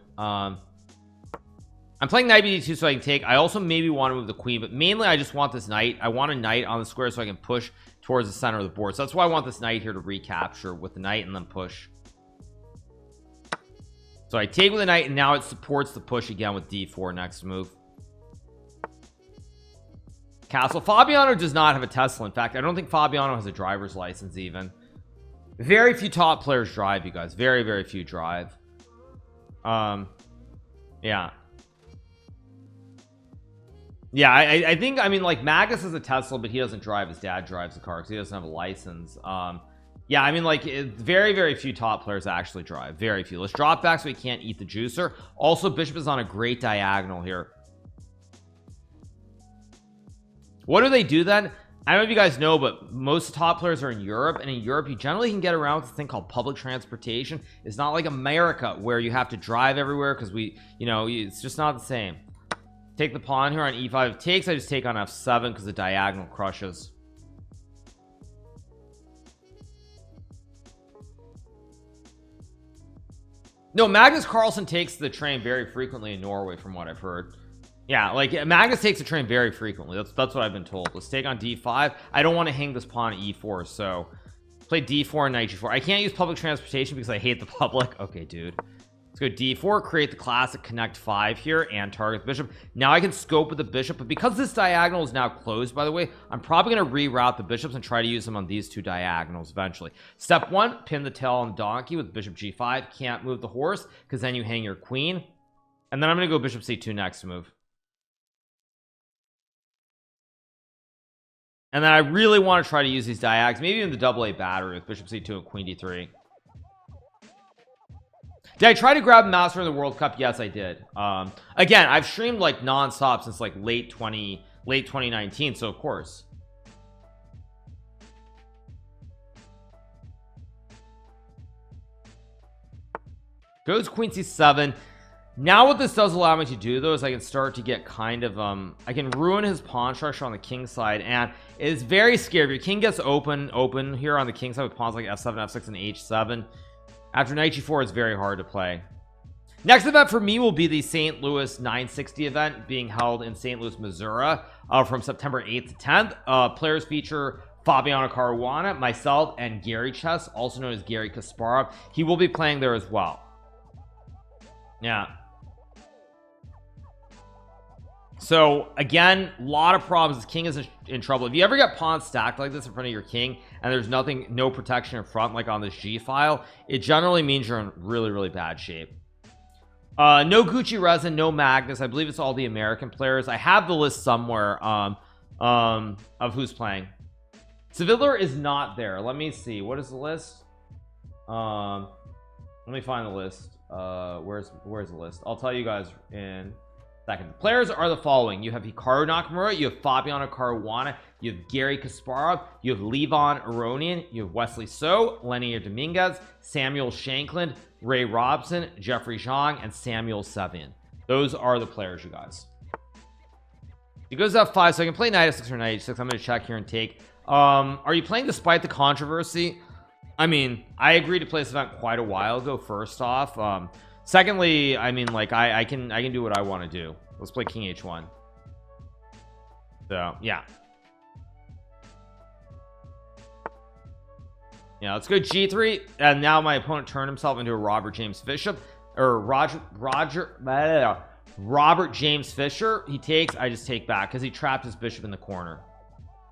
I'm playing knight bd2 so I can take. I also maybe want to move the queen, but mainly I just want this knight. I want a knight on the square so I can push towards the center of the board. So that's why I want this knight here to recapture with the knight and then push. So I take with the knight, and now it supports the push again with d4 next move. Castle. Fabiano does not have a Tesla. In fact, I don't think Fabiano has a driver's license even. Very few top players drive, you guys. Very few drive. Yeah. Yeah, I think, I mean, like, Magus is a Tesla, but he doesn't drive. His dad drives the car because he doesn't have a license. Yeah, I mean, like, very few top players actually drive. Very few. Let's drop back so he can't eat the juicer. Also, bishop is on a great diagonal here. What do they do then? I don't know if you guys know, but most top players are in Europe, and in Europe you generally can get around this thing called public transportation. It's not like America where you have to drive everywhere because you know, it's just not the same. Take the pawn here on e5. If it takes, I just take on f7 because the diagonal crushes. No, Magnus Carlsen takes the train very frequently in Norway from what I've heard. Yeah, like Magnus takes the train very frequently. That's what I've been told. Let's take on d5. I don't want to hang this pawn at e4, so play d4 and knight g4. I can't use public transportation because I hate the public. Okay, dude. Let's go d4, create the classic connect 5 here and target the bishop. Now I can scope with the bishop, but because this diagonal is now closed, by the way, I'm probably going to reroute the bishops and try to use them on these two diagonals eventually. Step 1, pin the tail on the donkey with bishop g5. Can't move the horse because then you hang your queen. And then I'm going to go bishop c2 next move. And then I really want to try to use these diags, maybe even the AA battery with bishop c2 and queen d3. Did I try to grab Master in the World Cup? Yes, I did. Again, I've streamed like non-stop since like late 2019, so of course. Goes queen c7. Now what this does allow me to do though is I can start to get kind of I can ruin his pawn structure on the king side, and it is very scary. If your king gets open here on the king side with pawns like f7, f6 and h7, after knight g4 it's very hard to play. Next event for me will be the St. Louis 960 event being held in St. Louis, Missouri from September 8th to 10th. Players feature Fabiano Caruana, myself, and Gary Chess, also known as Gary Kasparov. He will be playing there as well. Yeah. So again, a lot of problems. This king is in trouble. If you ever get pawns stacked like this in front of your king and there's nothing, no protection in front, like on this G file, it generally means you're in really bad shape. No Gucci Resin, no Magnus. I believe it's all the American players. I have the list somewhere of who's playing. Sevilla is not there. Let me see. What is the list? Let me find the list. Where's the list? I'll tell you guys in second. The players are the following. You have Hikaru Nakamura, you have Fabiano Caruana, you have Gary Kasparov, you have Levon Aronian, you have Wesley So, Lenny Dominguez, Samuel Shanklin, Ray Robson, Jeffrey Zhang, and Samuel Sevian. Those are the players, you guys. He goes up 5, so I can play knight f6 or knight h6. I'm going to check here and take. Are you playing despite the controversy? I mean, I agreed to play this event quite a while ago, first off. Secondly, I mean, like I can do what I want to do. Let's play king h1. So yeah, let's go g3. And now my opponent turned himself into a Robert James Bishop, or Robert James Fisher. He takes, I just take back because he trapped his bishop in the corner.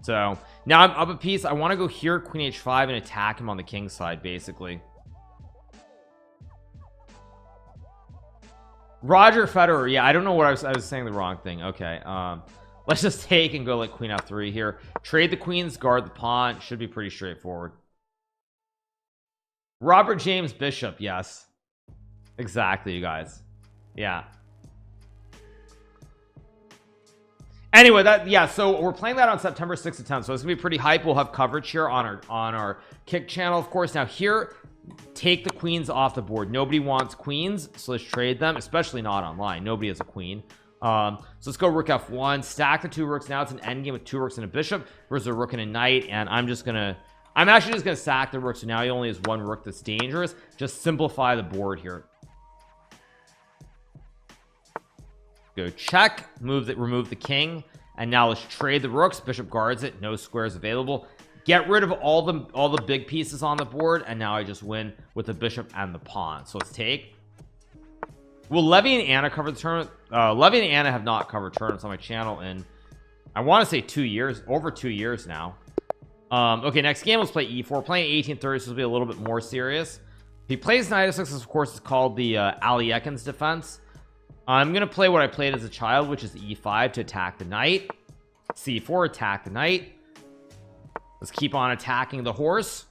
So now I'm up a piece. I want to go here, queen h5, and attack him on the king side, basically. Roger Federer. Yeah, I don't know what I was saying the wrong thing. Okay, let's just take and go like queen f3 here. Trade the queens, guard the pawn. Should be pretty straightforward. Robert James Bishop. Yes, exactly, you guys. Yeah. Anyway, so we're playing that on September 6th to 10th, so it's gonna be pretty hype. We'll have coverage here on our Kick channel, of course. Now here, take the queens off the board. Nobody wants queens, so let's trade them, especially not online. Nobody has a queen. So let's go rook f1, stack the 2 rooks. Now it's an endgame with 2 rooks and a bishop versus a rook and a knight, and I'm actually just gonna sack the rook, so now he only has 1 rook that's dangerous. Just simplify the board here. Go check, remove the king, and now let's trade the rooks. Bishop guards it, no squares available. Get rid of all the big pieces on the board, and now I just win with the bishop and the pawn. So let's take. Will Levy and Anna cover the tournament? Levy and Anna have not covered tournaments on my channel in, I want to say 2 years, over 2 years now. Okay, next game, let's play e4. Playing 1830, so this will be a little bit more serious. If he plays knight f6, of course, it's called the Aliekin's defense. I'm gonna play what I played as a child, which is e5 to attack the knight. c4, attack the knight. Let's keep on attacking the horse,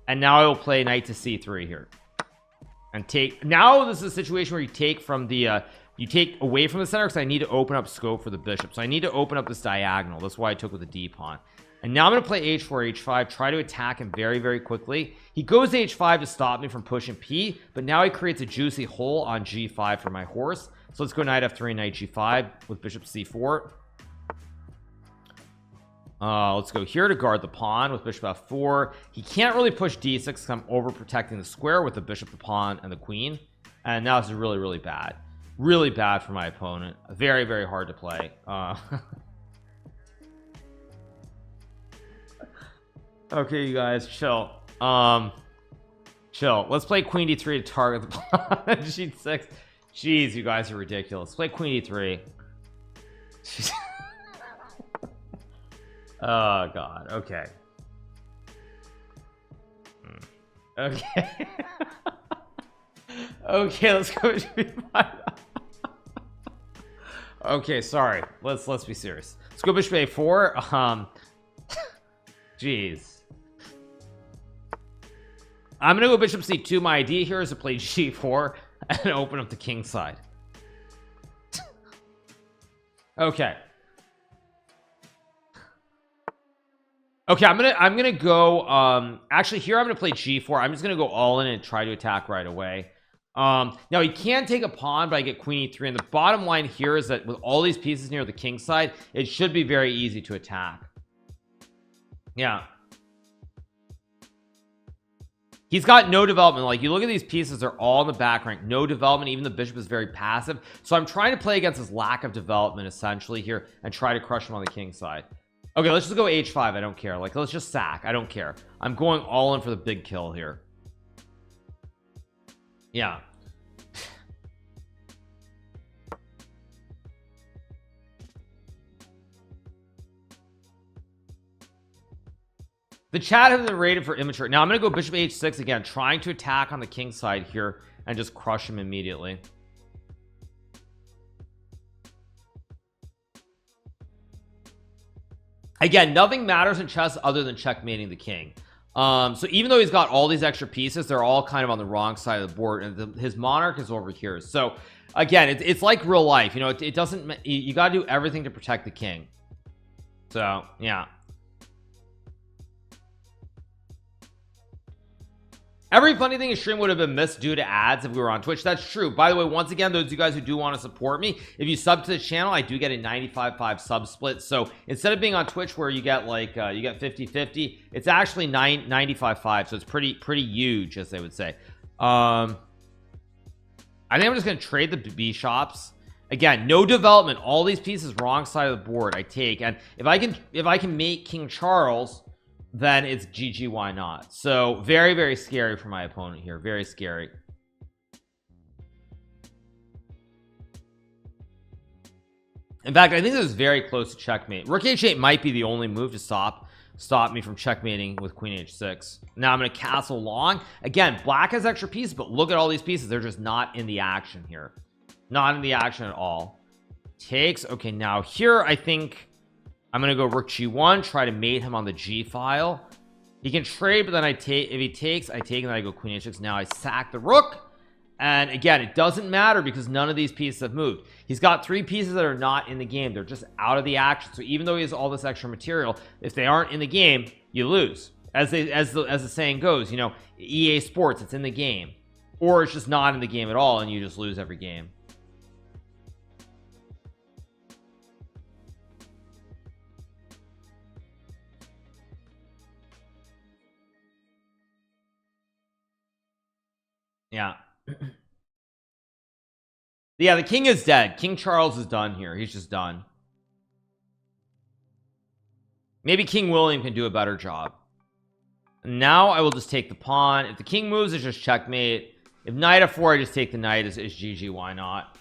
and now I will play knight to c3 here and take. Now this is a situation where you take from the you take away from the center, because I need to open up scope for the bishop, so I need to open up this diagonal. That's why I took with the d pawn. And now I'm going to play h4 h5, try to attack him very quickly. He goes h5 to stop me from pushing p, but now he creates a juicy hole on g5 for my horse. So let's go knight f3, knight g5 with bishop c4. Let's go here to guard the pawn with bishop f4. He can't really push d6 because I'm overprotecting the square with the bishop, the pawn, and the queen. And now this is really bad. Really bad for my opponent. Very hard to play. Okay, you guys, chill. Chill. Let's play queen d3 to target the pawn. g6. Jeez, you guys are ridiculous. Let's play queen d3. Oh god. Okay. Okay. Okay, let's go. Okay, sorry. Let's be serious. Let's go bishop a4. Jeez. I'm gonna go bishop c2. My idea here is to play g4 and open up the king side. Okay. Okay, I'm gonna go actually here I'm gonna play g4. I'm just gonna go all in and try to attack right away. Now he can take a pawn, but I get queen e3, and the bottom line here is that with all these pieces near the king side, it should be very easy to attack. Yeah, he's got no development. Like, you look at these pieces, they're all in the back rank, no development. Even the bishop is very passive, so I'm trying to play against this lack of development essentially here and try to crush him on the king side. Okay, let's just go h5. I don't care. Like, let's just sack. I don't care. I'm going all in for the big kill here. Yeah. The chat has been rated for immature. Now I'm gonna go bishop h6 again, trying to attack on the king side here and just crush him immediately. Again, nothing matters in chess other than checkmating the king. So even though he's got all these extra pieces, they're all kind of on the wrong side of the board, and his monarch is over here. So again, it's like real life, you know. It doesn't, you got to do everything to protect the king. So yeah, every funny thing in stream would have been missed due to ads if we were on Twitch. That's true. By the way, once again, those of you guys who do want to support me, if you sub to the channel, I do get a 95-5 sub split. So instead of being on Twitch where you get like you get 50-50, it's actually 95-5. So it's pretty huge, as they would say. I think I'm just gonna trade the bishops. Again, no development. All these pieces wrong side of the board I take, and if I can make King Charles, then it's GG, why not? So very, very scary for my opponent here. Very scary. In fact, I think this is very close to checkmate. Rook h8 might be the only move to stop me from checkmating with queen h6. Now I'm going to castle long. Again, black has extra pieces, but look at all these pieces. They're just not in the action here. Not in the action at all. Takes. Okay, now here I think I'm gonna go rook g1, try to mate him on the g file. He can trade, but then I take, if he takes, I take, and then I go queen h6. Now I sack the rook, and again, it doesn't matter because none of these pieces have moved. He's got 3 pieces that are not in the game. They're just out of the action. So even though he has all this extra material, if they aren't in the game, you lose. As the saying goes, you know, EA Sports, it's in the game, or it's just not in the game at all, and you just lose every game. Yeah. Yeah, the king is dead. King Charles is done here. He's just done. Maybe King William can do a better job. Now I will just take the pawn. If the king moves, it's just checkmate. If knight f4, I just take the knight. Is GG, why not?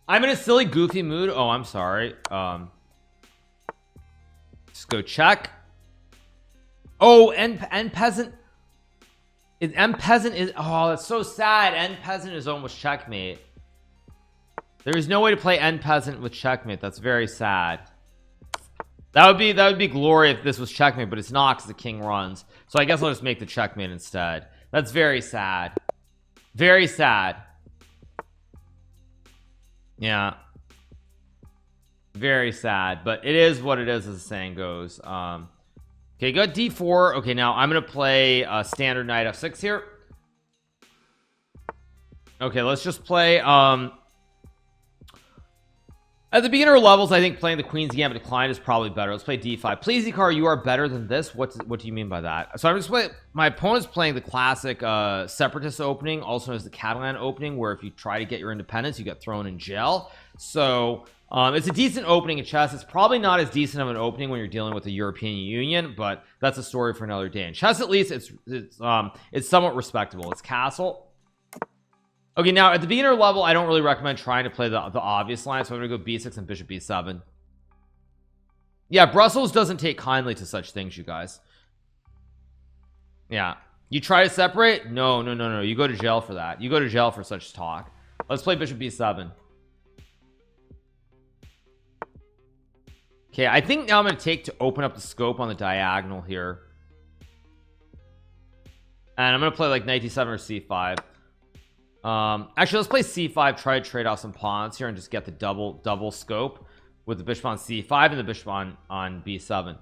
I'm in a silly goofy mood. Oh, I'm sorry. Just go check. Oh, and peasant. M peasant is, oh, that's so sad. N peasant is almost checkmate. There is no way to play N peasant with checkmate. That's very sad. That would be glory if this was checkmate, but it's not because the king runs. So I guess I'll just make the checkmate instead. That's very sad. Very sad. Yeah. Very sad, but it is what it is, as the saying goes. Okay, got d4. Okay, now I'm gonna play standard knight f6 here. Okay, let's just play at the beginner levels. I think playing the Queen's Gambit declined is probably better. Let's play d5. Please, Hikaru, you are better than this. What do you mean by that? So I'm just playing, my opponent's playing the classic separatist opening, also known as the Catalan opening, where if you try to get your independence, you get thrown in jail. So it's a decent opening in chess. It's probably not as decent of an opening when you're dealing with the European Union, but that's a story for another day. In chess, at least, it's somewhat respectable. It's castle. Okay, now at the beginner level, I don't really recommend trying to play the obvious line, so I'm gonna go b6 and bishop b7. Yeah, Brussels doesn't take kindly to such things, you guys. Yeah, you try to separate? No. You go to jail for that. You go to jail for such talk. Let's play bishop b7. Okay, I think now I'm going to take to open up the scope on the diagonal here. And I'm going to play like knight d7 or c5. Actually, let's play c5, try to trade off some pawns here and just get the double scope with the bishop on c5 and the bishop on b7.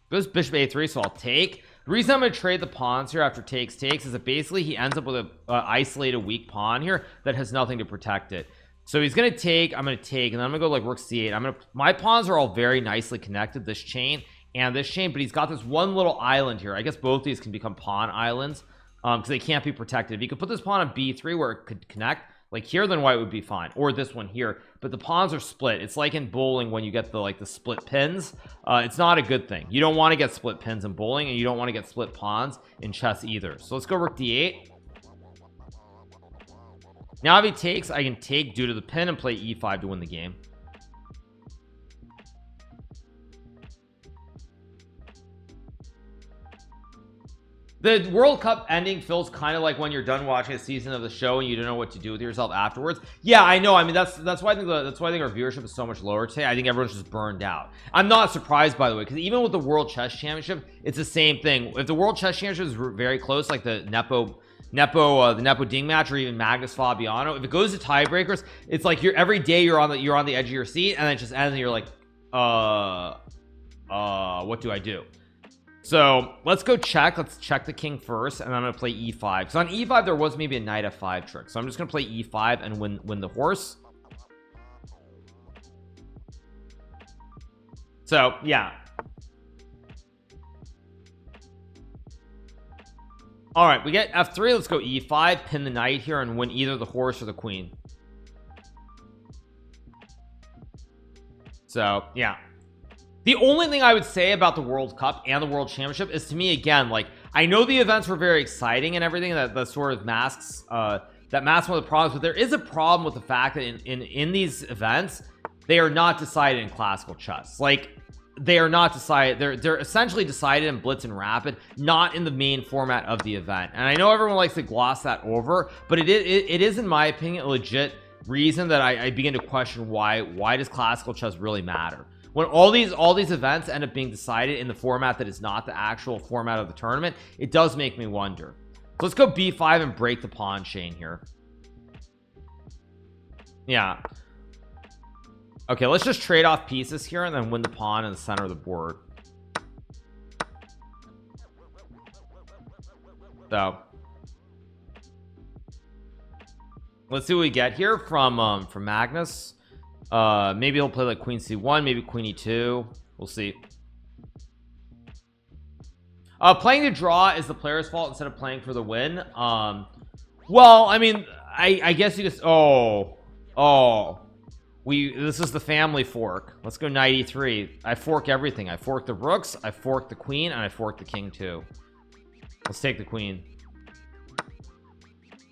Goes bishop a3, so I'll take. The reason I'm going to trade the pawns here after takes is that basically he ends up with a isolated weak pawn here that has nothing to protect it. So he's going to take, I'm going to take, and then I'm going to go like rook c8. My pawns are all very nicely connected, this chain and this chain, but he's got this one little island here. I guess both these can become pawn islands because they can't be protected. If you could put this pawn on b3 where it could connect like here, then white would be fine, or this one here, but the pawns are split. It's like in bowling when you get the like the split pins. It's not a good thing. You don't want to get split pins in bowling, and you don't want to get split pawns in chess either. So let's go rook d8. Now if he takes, I can take due to the pin and play e5 to win the game. The World Cup ending feels kind of like when you're done watching a season of the show and you don't know what to do with yourself afterwards. Yeah, I know. I mean, that's why I think our viewership is so much lower today. I think everyone's just burned out. I'm not surprised, by the way, because even with the World Chess Championship, it's the same thing. If the World Chess Championship is very close, like the Nepo Ding match, or even Magnus Fabiano, if it goes to tiebreakers, it's like every day you're on the edge of your seat, and then it just ends and you're like, what do I do? So let's go check. Let's check the king first, and I'm gonna play e5, because on e5 there was maybe a knight f5 trick, so I'm just gonna play e5 and win the horse. So yeah, all right, we get f3. Let's go e5, pin the knight here, and win either the horse or the queen. So yeah, the only thing I would say about the World Cup and the World Championship is, to me, again, like, I know the events were very exciting and everything, that sort of masks one of the problems, but there is a problem with the fact that in these events, they are not decided in classical chess. Like, they are not decided, they're essentially decided in blitz and rapid, not in the main format of the event. And I know everyone likes to gloss that over, but it is, in my opinion, a legit reason that I begin to question why does classical chess really matter when all these events end up being decided in the format that is not the actual format of the tournament. It does make me wonder. So let's go b5 and break the pawn chain here. Yeah, okay, let's just trade off pieces here and then win the pawn in the center of the board. So let's see what we get here from Magnus. Maybe he'll play like queen c1, maybe queen e2. We'll see. Playing to draw is the player's fault instead of playing for the win. Well, I mean, I guess you just this is the family fork. Let's go knight e3. I fork everything. I fork the rooks, I fork the queen, and I fork the king too. Let's take the queen.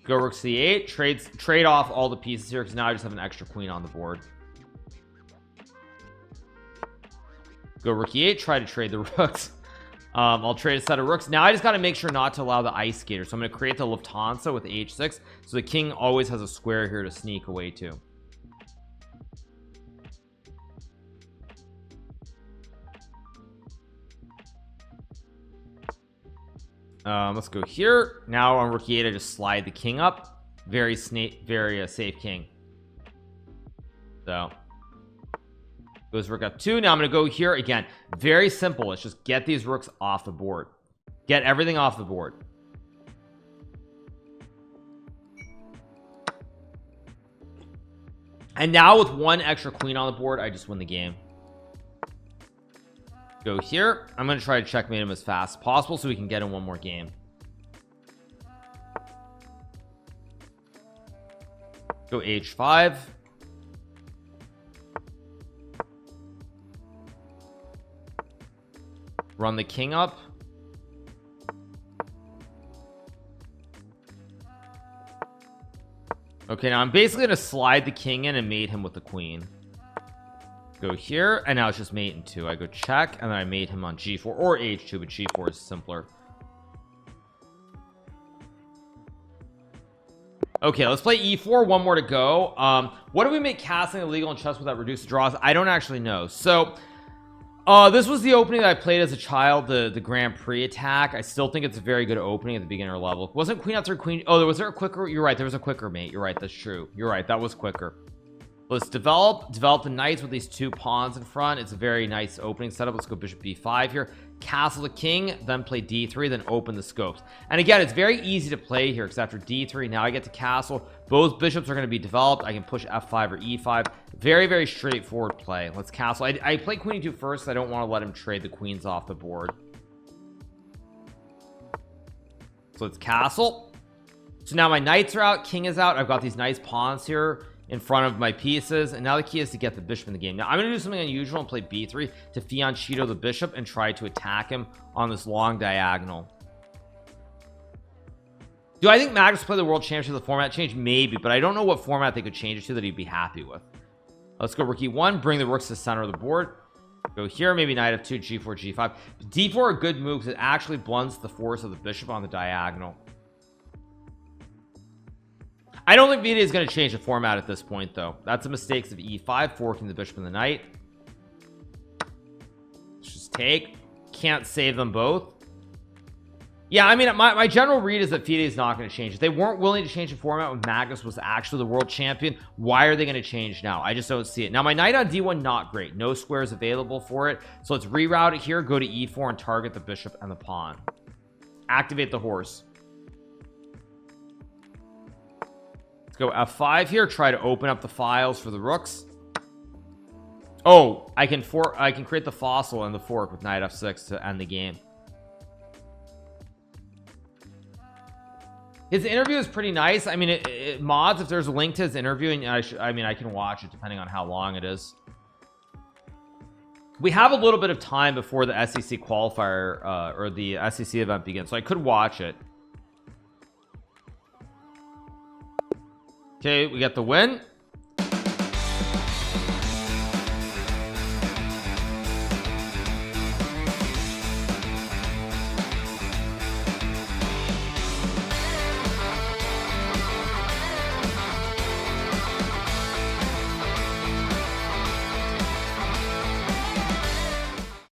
Go rook c8. Trade off all the pieces here, because now I just have an extra queen on the board. Go rook e8. Try to trade the rooks. I'll trade a set of rooks. Now I just got to make sure not to allow the ice skater, so I'm going to create the Lufthansa with h6, so the king always has a square here to sneak away to. Let's go here. Now on rook e8, I just slide the king up. Very safe king. So goes rook f2. Now I'm gonna go here again. Very simple. Let's just get these rooks off the board. Get everything off the board. And now with one extra queen on the board, I just win the game. Go here. I'm going to try to checkmate him as fast as possible so we can get in one more game. Go h5. Run the king up. Okay, now I'm basically going to slide the king in and mate him with the queen. Go here, and now it's just mate in 2. I go check, and then I mate him on g4 or h2, but g4 is simpler. Okay, let's play e4. One more to go. What do we make castling illegal in chess without reduced draws? I don't actually know. So this was the opening that I played as a child, the Grand Prix attack. I still think it's a very good opening at the beginner level. Wasn't queen f3 queen? Oh, was there a quicker? You're right, there was a quicker mate. You're right, that's true. You're right, that was quicker. Let's develop the knights with these 2 pawns in front. It's a very nice opening setup. Let's go bishop b5 here, castle the king, then play d3, then open the scopes. And again, it's very easy to play here, because after d3 now I get to castle. Both bishops are going to be developed. I can push f5 or e5. Very straightforward play. Let's castle. I play queen e2 first. I don't want to let him trade the queens off the board. So let's castle. So now my knights are out, king is out. I've got these nice pawns here in front of my pieces, and now the key is to get the bishop in the game. Now I'm going to do something unusual and play b3 to fianchetto the bishop and try to attack him on this long diagonal. Do I think Magnus play the world championship the format change? Maybe, but I don't know what format they could change it to that he'd be happy with. Let's go rook e1, bring the rooks to the center of the board. Go here, maybe knight f2, g4, g5. d4 a good move because it actually blunts the force of the bishop on the diagonal. I don't think VD is going to change the format at this point, though. That's the mistakes of e5, forking the bishop and the knight. Let's just take. Can't save them both. Yeah, I mean, my general read is that FIDE is not going to change. If they weren't willing to change the format when Magnus was actually the world champion, why are they going to change now? I just don't see it. Now, my knight on d1, not great. No squares available for it. So let's reroute it here, go to e4 and target the bishop and the pawn. Activate the horse. Let's go f5 here, try to open up the files for the rooks. Oh, I can create the fossil and the fork with knight f6 to end the game. His interview is pretty nice. I mean, mods, if there's a link to his interview, and I mean, I can watch it depending on how long it is. We have a little bit of time before the SEC qualifier or the SEC event begins, so I could watch it. Okay, we get the win.